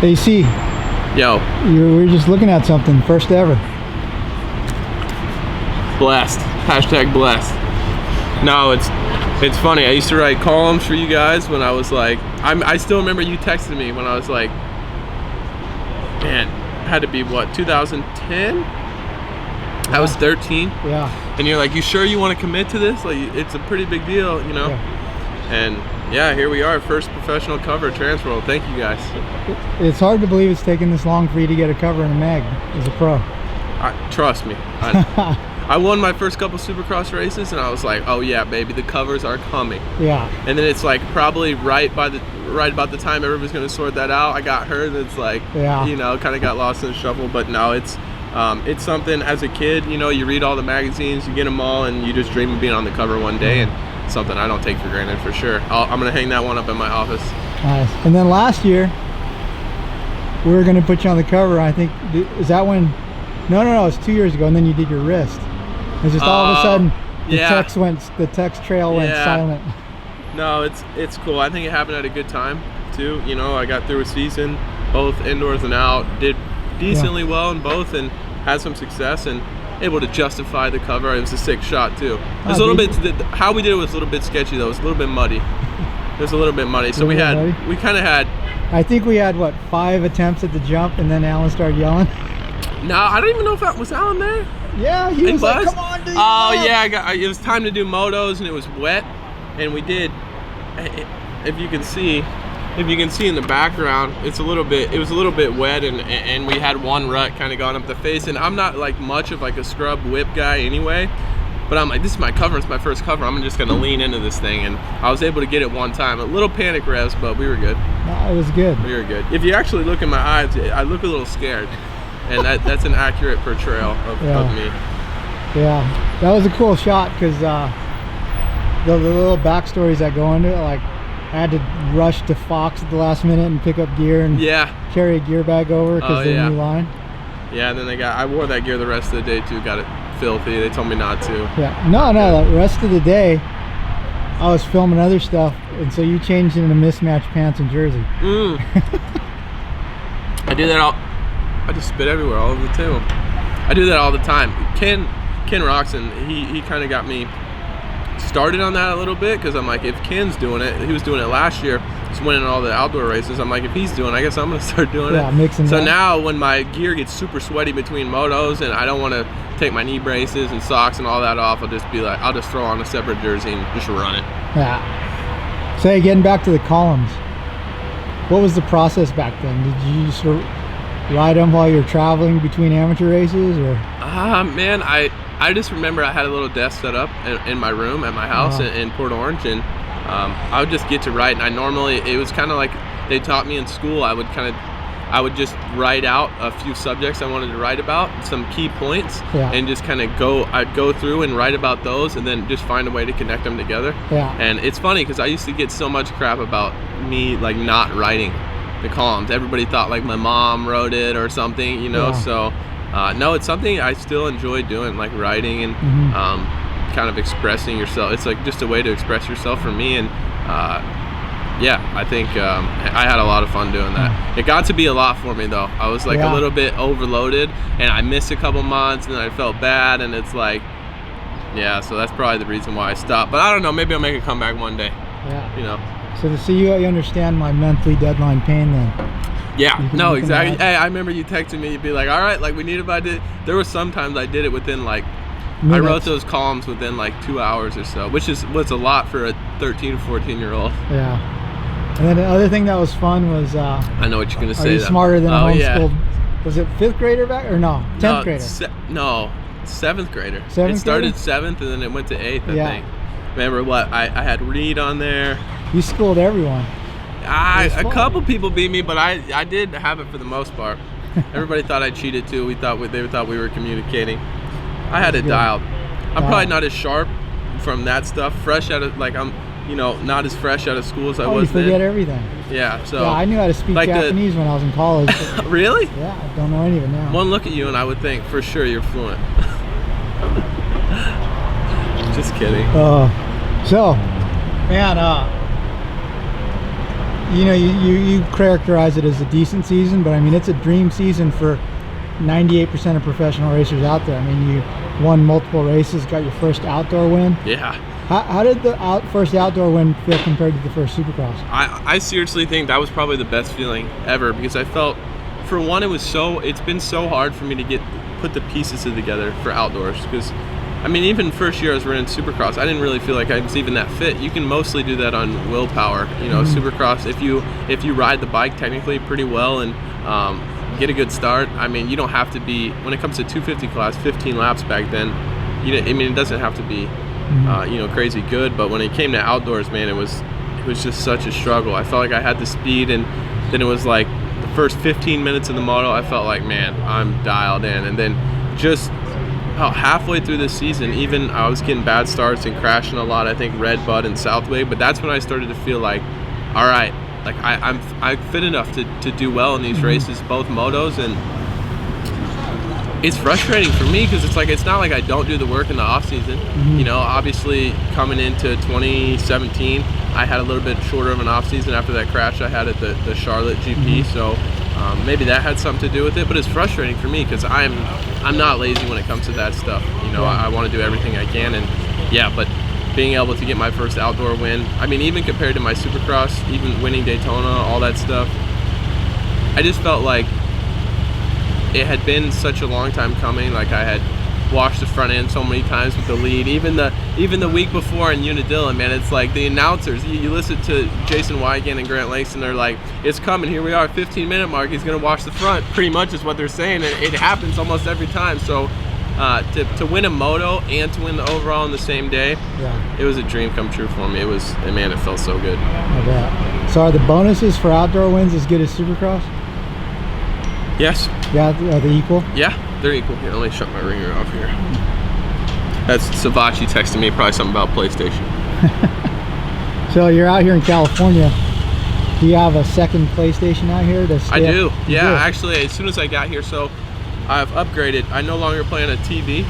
AC. Yo. We were just looking at something. First ever. Blessed. Hashtag blessed. No, it's funny. I used to write columns for you guys when I was like, I still remember you texting me when I was like, man, had to be what, 2010? I was 13. Yeah. And you're like, you sure you want to commit to this? Like, it's a pretty big deal, you know? Yeah. And yeah, here we are, first professional cover at TransWorld. Thank you guys. It's hard to believe it's taken this long for you to get a cover in a mag as a pro. Trust me. I won my first couple Supercross races, and I was like, oh yeah, baby, the covers are coming. Yeah. And then it's like probably right about the time everybody's gonna sort that out, I got hurt, and it's like, yeah, you know, kind of got lost in the shuffle. But no, it's something as a kid, you know, you read all the magazines, you get them all, and you just dream of being on the cover one day, and something I don't take for granted for sure. I'm gonna hang that one up in my office. Nice. And then last year, we were gonna put you on the cover. I think, is that when? No, it's 2 years ago, and then you did your wrist. It's just all of a sudden the text trail went silent. No, it's cool. I think it happened at a good time too. You know, I got through a season, both indoors and out, did decently well in both, and had some success, and able to justify the cover. It was a sick shot too. It was a little bit, how we did it was a little bit sketchy though. It was a little bit muddy. It was a little bit muddy. So we kind of had. I think we had what, 5 attempts at the jump, and then Alan started yelling. No, I don't even know if that was Alan there. Yeah, he was like, come on, dude. Oh yeah, it was time to do motos, and it was wet, and we did. If you can see in the background, it was a little bit wet, and we had one rut kind of going up the face. And I'm not like much of like a scrub whip guy anyway, but I'm like, this is my cover, it's my first cover. I'm just gonna lean into this thing, and I was able to get it one time. A little panic revs, but we were good. No, it was good. We were good. If you actually look in my eyes, I look a little scared. And that's an accurate portrayal of me. Yeah, that was a cool shot, because the little backstories that go into it, like I had to rush to Fox at the last minute and pick up gear and carry a gear bag over because they're new line. Yeah, and then I wore that gear the rest of the day too. Got it filthy. They told me not to. Yeah, no, the rest of the day I was filming other stuff, and so you changed into mismatched pants and jersey. I do that all. I just spit everywhere, all over the table. I do that all the time. Ken Roxon, he kind of got me started on that a little bit, because I'm like, if Ken's doing it, he was doing it last year, he's winning all the outdoor races. I'm like, if he's doing it, I guess I'm gonna start doing it. Mixing so that. Now when my gear gets super sweaty between motos, and I don't want to take my knee braces and socks and all that off, I'll just be like, I'll just throw on a separate jersey and just run it. Yeah. So getting back to the columns, what was the process back then? Did you sort of ride them while you're traveling between amateur races, or? Man, I just remember I had a little desk set up in my room at my house in Port Orange, and I would just get to write. And it was kind of like they taught me in school. I would just write out a few subjects I wanted to write about, some key points, and just kind of I'd go through and write about those, and then just find a way to connect them together. And it's funny, because I used to get so much crap about me like not writing the columns. Everybody thought like my mom wrote it or something, you know. So no, it's something I still enjoy doing, like writing and kind of expressing yourself. It's like just a way to express yourself for me, and I think I had a lot of fun doing that. It got to be a lot for me though. I was like a little bit overloaded, and I missed a couple months, and then I felt bad, and it's like, so that's probably the reason why I stopped. But I don't know, maybe I'll make a comeback one day. You know. So to see you understand my monthly deadline pain then. Yeah, no, exactly. Hey, I remember you texting me, you'd be like, all right, like we need about it. There were sometimes I did it within like, minutes. I wrote those columns within like 2 hours or so, which was a lot for a 13 or 14-year-old. Yeah. And then the other thing that was fun was, I know what you're going to say. Are you smarter than a homeschooled? Was it 5th grader back, or no, 10th grader? No, 7th grader. 7th It started grader? 7th, and then it went to 8th, I think. Remember what? I had Reed on there. You schooled everyone. A couple people beat me, but I did have it for the most part. Everybody thought I cheated too. They thought we were communicating. I had it dialed. I'm probably not as sharp from that stuff. Fresh out of I'm not as fresh out of school as I was then. You forget everything. Yeah. So I knew how to speak Japanese when I was in college. Really? Yeah, I don't know any of it now. One look at you and I would think for sure you're fluent. Just kidding. So, man, you know, you characterize it as a decent season, but I mean, it's a dream season for 98% of professional racers out there. I mean, you won multiple races, got your first outdoor win. Yeah. How did the first outdoor win feel compared to the first Supercross? I seriously think that was probably the best feeling ever, because I felt, for one, it's been so hard for me to put the pieces together for outdoors, because I mean, even first year I was running Supercross, I didn't really feel like I was even that fit. You can mostly do that on willpower. You know, Supercross, if you ride the bike technically pretty well and get a good start, I mean, you don't have to be, when it comes to 250 class, 15 laps back then, I mean, it doesn't have to be, you know, crazy good. But when it came to outdoors, man, it was just such a struggle. I felt like I had the speed, and then it was like the first 15 minutes of the moto, I felt like, man, I'm dialed in. And then just about halfway through the season, even I was getting bad starts and crashing a lot, I think Red Bud and Southway, but that's when I started to feel like, all right, like I'm fit enough to do well in these races, both motos. And it's frustrating for me, because it's like, it's not like I don't do the work in the off season. You know, obviously coming into 2017, I had a little bit shorter of an off season after that crash I had at the Charlotte GP. So maybe that had something to do with it, but it's frustrating for me, because I'm not lazy when it comes to that stuff. You know, I want to do everything I can, and yeah, but being able to get my first outdoor win, I mean, even compared to my Supercross, even winning Daytona, all that stuff, I just felt like it had been such a long time coming. Like, I had washed the front end so many times with the lead, even the week before in Unadilla, man. It's like the announcers, you listen to Jason Wygant and Grant Langston, they're like, it's coming, here we are, 15-minute mark, he's gonna wash the front, pretty much is what they're saying, and it happens almost every time. So to win a moto and to win the overall on the same day, it was a dream come true for me. Man, it felt so good. I bet. So are the bonuses for outdoor wins as good as Supercross? Yes. Yeah, are they equal? Yeah, they're equal. Here, let me shut my ringer off here. That's Savachi texting me, probably something about PlayStation. So you're out here in California. Do you have a second PlayStation out here? I do. Yeah, actually, as soon as I got here, so I've upgraded. I no longer play on a TV.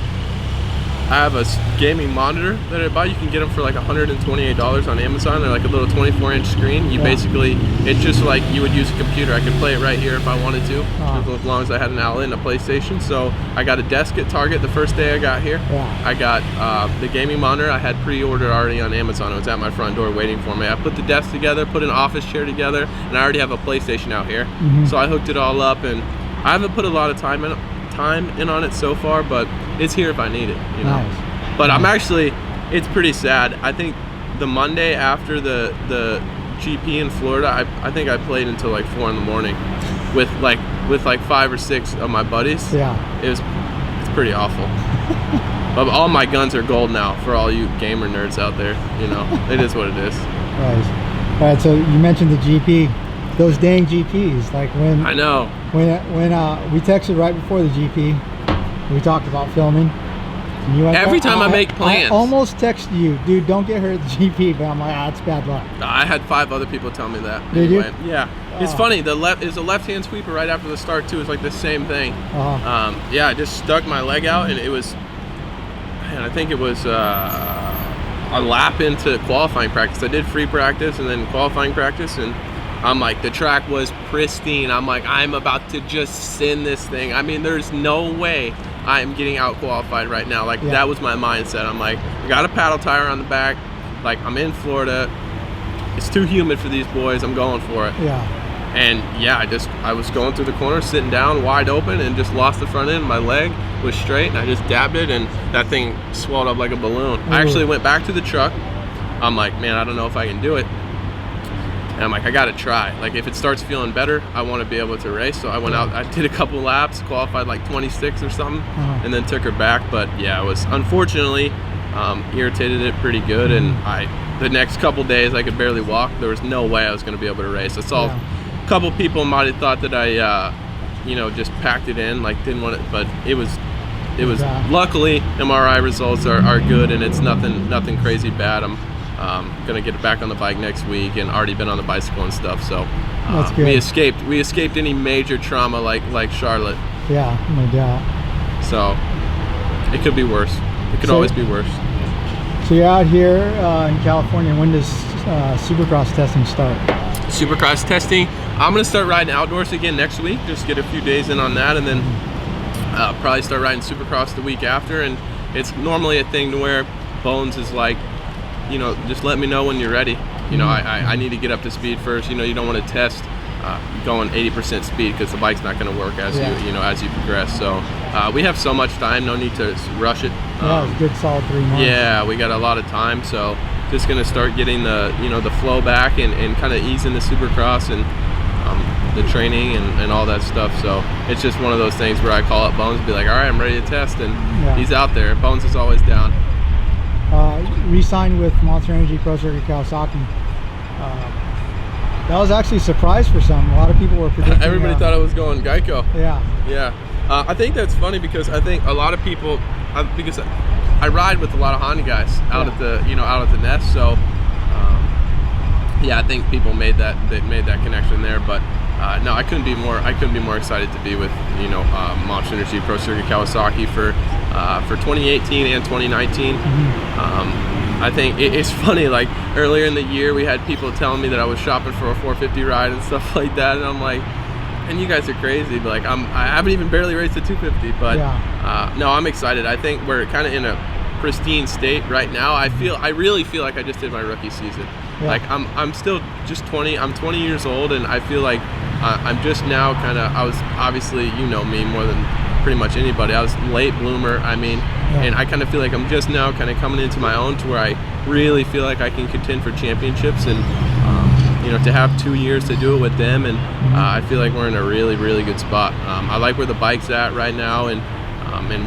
I have a gaming monitor that I bought. You can get them for like $128 on Amazon. They're like a little 24-inch screen. You basically, it's just like you would use a computer. I could play it right here if I wanted to, as long as I had an outlet and a PlayStation. So I got a desk at Target the first day I got here. I got the gaming monitor. I had pre-ordered already on Amazon. It was at my front door waiting for me. I put the desk together, put an office chair together, and I already have a PlayStation out here. So I hooked it all up, and I haven't put a lot of time in on it so far, but it's here if I need it, you know. But I'm actually, it's pretty sad. I think the Monday after the GP in Florida, I think I played until like 4 in the morning with like 5 or 6 of my buddies. It's pretty awful. But all my guns are gold now for all you gamer nerds out there, you know. It is what it is. All right, so you mentioned the GP, those dang GPs, like when I know when we texted right before the GP, we talked about filming. And you went, every time I make plans, I almost texted you, dude, don't get hurt at the GP, but I'm like, it's bad luck. I had 5 other people tell me that. Did you? Yeah. It's funny, is a left-hand sweeper right after the start too. It's like the same thing. Yeah, I just stuck my leg out, and it was, man, I think it was a lap into qualifying practice. I did free practice and then qualifying practice, and I'm like, the track was pristine. I'm like, I'm about to just send this thing. I mean, there's no way I'm getting out qualified right now. Like, that was my mindset. I'm like, I got a paddle tire on the back. Like, I'm in Florida. It's too humid for these boys. I'm going for it. And yeah, I was going through the corner, sitting down, wide open, and just lost the front end. My leg was straight, and I just dabbed it, and that thing swelled up like a balloon. I actually went back to the truck. I'm like, man, I don't know if I can do it. And I'm like, I gotta try. Like, if it starts feeling better, I want to be able to race. So I went out, I did a couple laps, qualified like 26 or something, and then took her back. But yeah, it was, unfortunately, irritated it pretty good. And the next couple days, I could barely walk. There was no way I was gonna be able to race. I saw a couple people might have thought that I, you know, just packed it in, like didn't want it, but it was luckily MRI results are good, and it's nothing crazy bad. I'm gonna get back on the bike next week, and already been on the bicycle and stuff. So that's good. We escaped any major trauma like Charlotte. Yeah, no doubt. So it could be worse. It could always be worse. So you're out here in California. When does Supercross testing start? Supercross testing. I'm gonna start riding outdoors again next week. Just get a few days in on that, and then probably start riding Supercross the week after. And it's normally a thing to where Bones is like, you know, just let me know when you're ready. You know, I need to get up to speed first. You know, you don't want to test going 80% speed because the bike's not going to work as you know, as you progress. So we have so much time, no need to rush it. Yeah, it's a good solid 3 months. Yeah, we got a lot of time, so just going to start getting the, you know, the flow back and kind of ease into Supercross and the training and all that stuff. So it's just one of those things where I call up Bones and be like, all right, I'm ready to test, and he's out there. Bones is always down. Re-signed with Monster Energy Pro Circuit Kawasaki. That was actually a surprise for some. A lot of people were predicting. Everybody thought I was going Geico. Yeah. I think that's funny because I think a lot of people, because I ride with a lot of Honda guys out at the, you know, out at the nest. So yeah, I think people made that connection there. But no, I couldn't be more excited to be with, you know, Monster Energy Pro Circuit Kawasaki for 2018 and 2019. I think it's funny, like earlier in the year we had people telling me that I was shopping for a 450 ride and stuff like that, and I'm like, and you guys are crazy, but like I haven't even barely raced a 250. But no, I'm excited. I think we're kind of in a pristine state right now. I really feel like I just did my rookie season. Like I'm still just 20. I'm 20 years old, and I feel like I'm just now kind of, I was obviously, you know me more than pretty much anybody, I was late bloomer. I mean, and I kind of feel like I'm just now kind of coming into my own to where I really feel like I can contend for championships, and you know, to have 2 years to do it with them, and I feel like we're in a really, really good spot. I like where the bike's at right now, and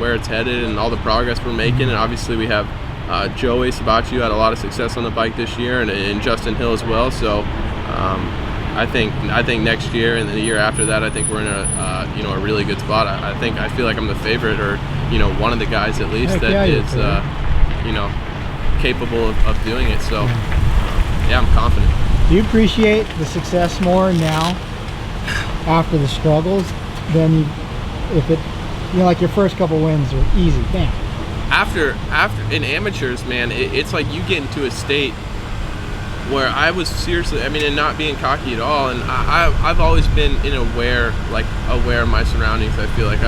where it's headed, and all the progress we're making. And obviously we have Joey Sabachi had a lot of success on the bike this year, and Justin Hill as well. So I think next year and the year after that, I think we're in a you know, a really good spot. I feel like I'm the favorite, or you know, one of the guys at least that is you know, capable of doing it. So yeah, I'm confident. Do you appreciate the success more now after the struggles than if it, you know, like your first couple wins are easy, bam? After in amateurs, man, it's like you get into a state where I was seriously, I mean, and not being cocky at all, and I've always been aware of my surroundings. I feel like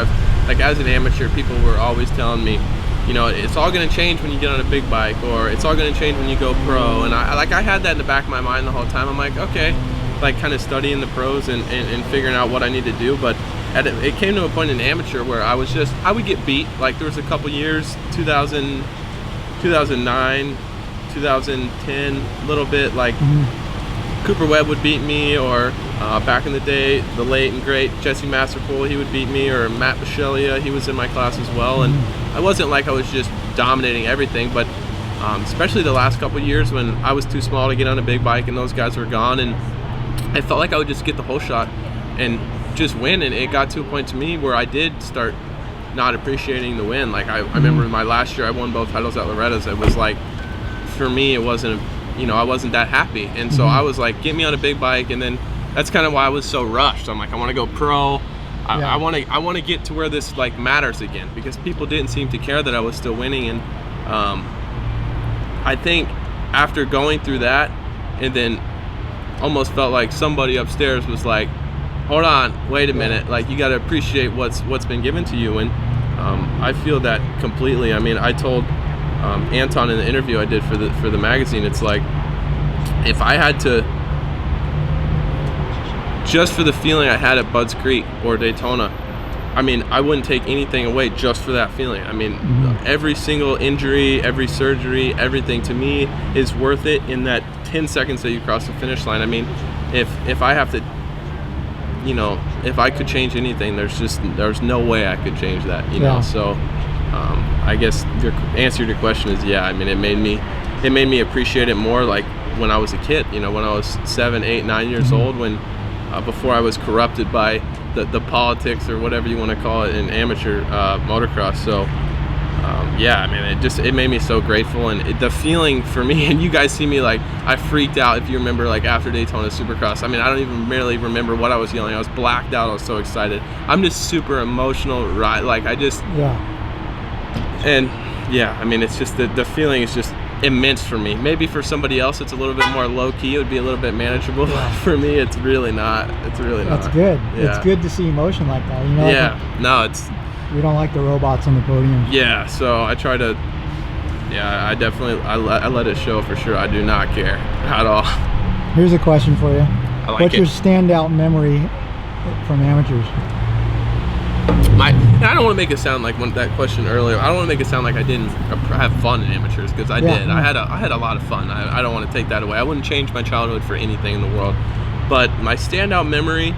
as an amateur, people were always telling me, you know, it's all going to change when you get on a big bike, or it's all going to change when you go pro. And I had that in the back of my mind the whole time. I'm like, okay, like kind of studying the pros and figuring out what I need to do. But it came to a point in amateur where I would get beat. Like there was a couple years, 2000, 2009, 2010, a little bit, like Cooper Webb would beat me, or back in the day, the late and great Jesse Masterpool, he would beat me, or Matt Michelia, he was in my class as well. And I wasn't like I was just dominating everything, but especially the last couple years when I was too small to get on a big bike and those guys were gone, and I felt like I would just get the whole shot and just win. And it got to a point to me where I did start not appreciating the win. Like I remember my last year I won both titles at Loretta's. It was like, for me, it wasn't, you know, I wasn't that happy. And so I was like, get me on a big bike. And then that's kind of why I was so rushed. I'm like, I want to go pro. I want to get to where this like matters again, because people didn't seem to care that I was still winning. And I think after going through that, and then almost felt like somebody upstairs was like, hold on, wait a minute, like you got to appreciate what's been given to you. And I feel that completely. I mean, I told Anton in the interview I did for the magazine, it's like, if I had to, just for the feeling I had at Budds Creek or Daytona, I mean, I wouldn't take anything away just for that feeling. I mean, every single injury, every surgery, everything to me is worth it in that 10 seconds that you cross the finish line. I mean, if I have to, you know, if I could change anything, there's no way I could change that, you know. So I guess your answer to your question is, yeah, I mean, it made me appreciate it more, like when I was a kid, you know, when I was 7, 8, 9 years old, when before I was corrupted by the politics or whatever you want to call it in amateur motocross. So yeah, I mean, it made me so grateful. And the feeling for me, and you guys see me, like I freaked out, if you remember, like after Daytona Supercross. I mean, I don't even really remember what I was yelling. I was blacked out. I was so excited. I'm just super emotional, right? Like I just, and Yeah, I mean, it's just the feeling is just immense for me. Maybe for somebody else it's a little bit more low key, it would be a little bit manageable. Yeah. For me, it's really not. It's really not. That's good. Yeah. It's good to see emotion like that, you know. Yeah, no, it's. We don't like the robots on the podium. Yeah, so I try to. Yeah, I definitely I let it show for sure. I do not care at all. Here's a question for you. What's your it. standout memory from amateurs? I don't want to make it sound like that question earlier. I don't want to make it sound like I didn't have fun in amateurs, because I did. I had a lot of fun. I don't want to take that away. I wouldn't change my childhood for anything in the world. But my standout memory,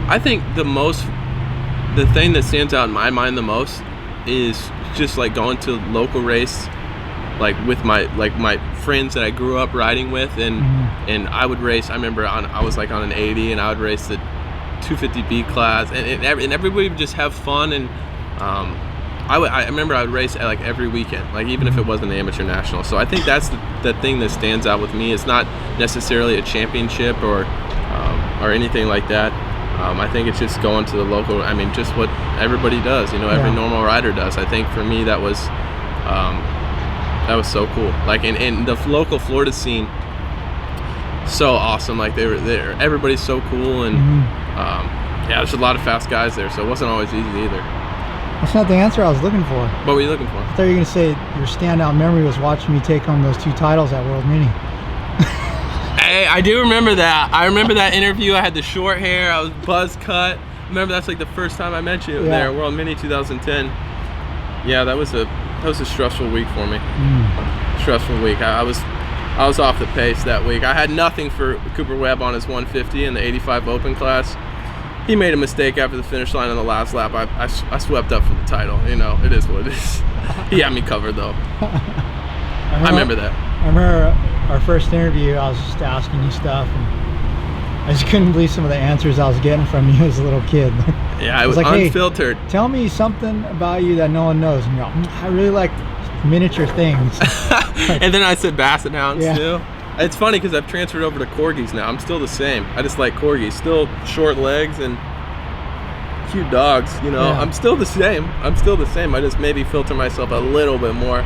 I think the thing that stands out in my mind the most is just like going to local race, like with my friends that I grew up riding with, and I would race. I remember I was like on an 80, and I would race the 250B class, and everybody would just have fun. And I remember I would race like every weekend, like even if it wasn't the amateur national. So I think that's the thing that stands out with me. It's not necessarily a championship or anything like that. I think it's just going to the local. I mean, just what everybody does. You know, every normal rider does. I think for me that was so cool. Like in the local Florida scene, so awesome. Like they were there. Everybody's so cool, and yeah, there's a lot of fast guys there. So it wasn't always easy either. That's not the answer I was looking for. What were you looking for? I thought you were going to say your standout memory was watching me take home those 2 titles at World Mini. Hey, I do remember that. I remember that interview. I had the short hair. I was buzz cut. Remember, that's like the first time I met you there at World Mini 2010. Yeah, that was a stressful week for me. Stressful week. I was off the pace that week. I had nothing for Cooper Webb on his 150 in the 85 Open class. He made a mistake after the finish line on the last lap. I swept up for the title. You know, it is what it is. He had me covered though. I remember that. I remember our first interview, I was just asking you stuff, and I just couldn't believe some of the answers I was getting from you as a little kid. Yeah, I was like, unfiltered. Hey, tell me something about you that no one knows. And you're like, I really like miniature things. And then I said basset hounds too. It's funny because I've transferred over to corgis now. I'm still the same. I just like corgis. Still short legs and cute dogs, you know. I'm still the same. I just maybe filter myself a little bit more.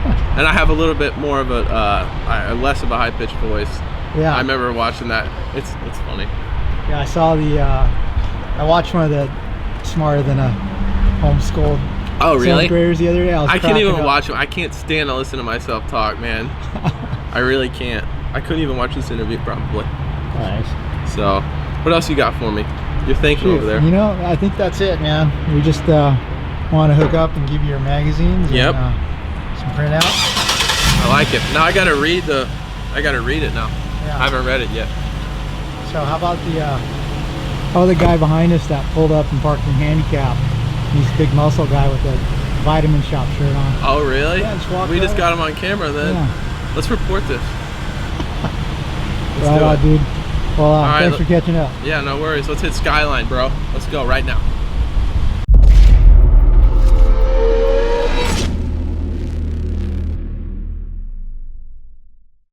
And I have a little bit more of a less of a high-pitched voice. Yeah. I remember watching that. It's funny. Yeah, I saw I watched one of the Smarter Than a Homeschooled seventh graders the other day. I can't even watch them. I can't stand to listen to myself talk, man. I really can't. I couldn't even watch this interview probably. Nice. So, what else you got for me? You're thinking over there. You know, I think that's it, man. We just want to hook up and give you your magazines. Yep. And, some printouts. I like it. Now I gotta read it now. Yeah. I haven't read it yet. So how about the guy behind us that pulled up and parked in handicap? He's a big muscle guy with a vitamin shop shirt on. Oh really? Yeah, we just got him on camera then. Yeah. Let's report this. Right on, dude. Well, thanks for catching up. Yeah, no worries. Let's hit Skyline, bro. Let's go right now.